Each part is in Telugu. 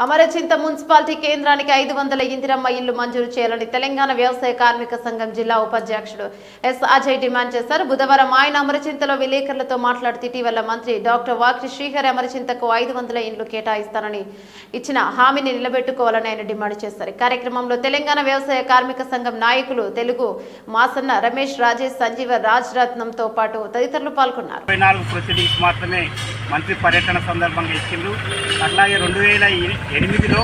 అమరచింత మున్సిపాలిటీ కేంద్రానికి 500 ఇందిరమ్మ ఇల్లు మంజూరు చేయాలని తెలంగాణ వ్యవసాయ కార్మిక సంఘం జిల్లా ఉపాధ్యక్షుడు ఎస్ అజయ్ డిమాండ్ చేశారు. బుధవారం ఆయన అమరచింతలో విలేకరులతో మాట్లాడుతూ ఇటీవల మంత్రి డాక్టర్ వాక్రి శ్రీహరి అమరచింతకు 500 ఇండ్లు కేటాయిస్తానని ఇచ్చిన హామీని నిలబెట్టుకోవాలని ఆయన డిమాండ్ చేశారు. కార్యక్రమంలో తెలంగాణ వ్యవసాయ కార్మిక సంఘం నాయకులు తెలుగు మాసన్న రమేష్, రాజేష్, సంజీవ, రాజ్ రత్నంతో పాటు తదితరులు పాల్గొన్నారు. 24 ప్రొసీడింగ్స్ మాత్రమే మంత్రి పర్యటన సందర్భంగా ఇచ్చిండ్రు. అట్లాగే 2008లో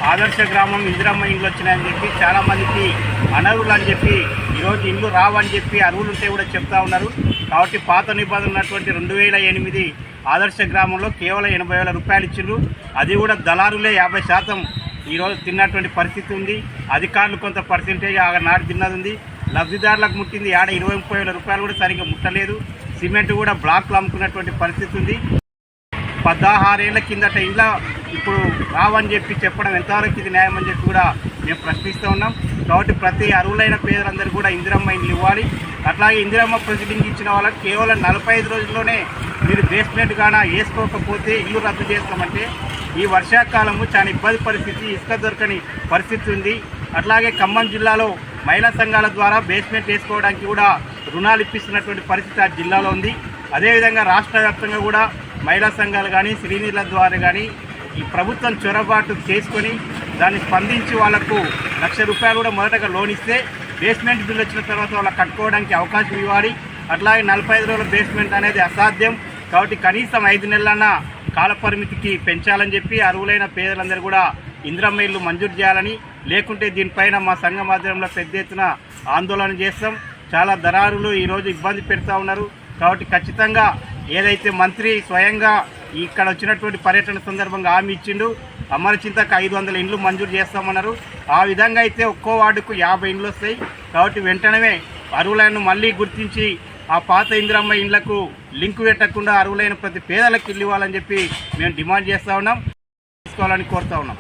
ఆదర్శ గ్రామం ఇందిరమ్మ ఇండ్లు వచ్చినాయని చెప్పి చాలామందికి అనర్హులు అని చెప్పి ఈరోజు ఇండ్లు రావని చెప్పి అర్హులు ఉంటే కూడా చెప్తా ఉన్నారు. కాబట్టి పాత నిబంధనలు ఉన్నటువంటి 2008 ఆదర్శ గ్రామంలో కేవలం 80,000 రూపాయలు ఇచ్చిండ్రు. అది కూడా దళారులే 50% ఈరోజు తిన్నటువంటి పరిస్థితి ఉంది. అధికారులు కొంత పర్సెంటేజ్ నాడు తిన్నది ఉంది. లబ్ధిదారులకు ముట్టింది 20-30,000 రూపాయలు కూడా సరిగ్గా ముట్టలేదు. సిమెంట్ కూడా బ్లాక్లు అమ్ముకున్నటువంటి పరిస్థితి ఉంది. 16 ఏళ్ల కిందట ఇంట్లో ఇప్పుడు రావని చెప్పి చెప్పడం ఎంతవరకు ఇది న్యాయం అని చెప్పి కూడా మేము ప్రశ్నిస్తూ ఉన్నాం. కాబట్టి ప్రతి అర్హులైన పేదలందరూ కూడా ఇందిరమ్మ ఇండ్లు ఇవ్వాలి. అట్లాగే ఇందిరమ్మ ప్రొసీడింగ్ ఇచ్చిన వాళ్ళకి కేవలం 45 రోజుల్లోనే మీరు బేస్మెంట్ గాన వేసుకోకపోతే ఇల్లు రద్దు చేస్తామంటే ఈ వర్షాకాలము చాలా ఇబ్బంది పరిస్థితి, ఇసుక దొరకని పరిస్థితి ఉంది. అట్లాగే ఖమ్మం జిల్లాలో మహిళా సంఘాల ద్వారా బేస్మెంట్ వేసుకోవడానికి కూడా రుణాలు ఇప్పిస్తున్నటువంటి పరిస్థితి ఆ జిల్లాలో ఉంది. అదేవిధంగా రాష్ట్ర వ్యాప్తంగా కూడా మహిళా సంఘాలు కానీ శ్రీనిధుల ద్వారా కానీ ఈ ప్రభుత్వం చొరబాటు చేసుకొని దాన్ని స్పందించి వాళ్లకు ₹1,00,000 కూడా మొదటగా లోన్ ఇస్తే బేస్మెంట్ బిల్లు వచ్చిన తర్వాత వాళ్ళకి కట్టుకోవడానికి అవకాశం ఇవ్వాలి. అట్లాగే 45 రోజుల బేస్మెంట్ అనేది అసాధ్యం. కాబట్టి కనీసం 5 నెలలన్నా కాలపరిమితికి పెంచాలని చెప్పి అర్హులైన పేదలందరూ కూడా ఇందిరమ్మ ఇల్లు మంజూరు చేయాలని, లేకుంటే దీనిపైన మా సంఘం ఆధ్వర్యంలో పెద్ద ఎత్తున ఆందోళన చేస్తాం. చాలా దళారులు ఈరోజు ఇబ్బంది పెడతా ఉన్నారు. కాబట్టి ఖచ్చితంగా ఏదైతే మంత్రి స్వయంగా ఇక్కడ వచ్చినటువంటి పర్యటన సందర్భంగా హామీ ఇచ్చిండు, అమరచింతకు 500 ఇండ్లు మంజూరు చేస్తామన్నారు. ఆ విధంగా అయితే ఒక్కో వార్డుకు 50 ఇండ్లు వస్తాయి. కాబట్టి వెంటనే అర్హులను మళ్ళీ గుర్తించి ఆ పాత ఇందిరమ్మ ఇండ్లకు లింకు పెట్టకుండా అర్హులైన ప్రతి పేదలకు ఇల్లు ఇవ్వాలని చెప్పి మేము డిమాండ్ చేస్తూ ఉన్నాం, తీసుకోవాలని కోరుతూ ఉన్నాం.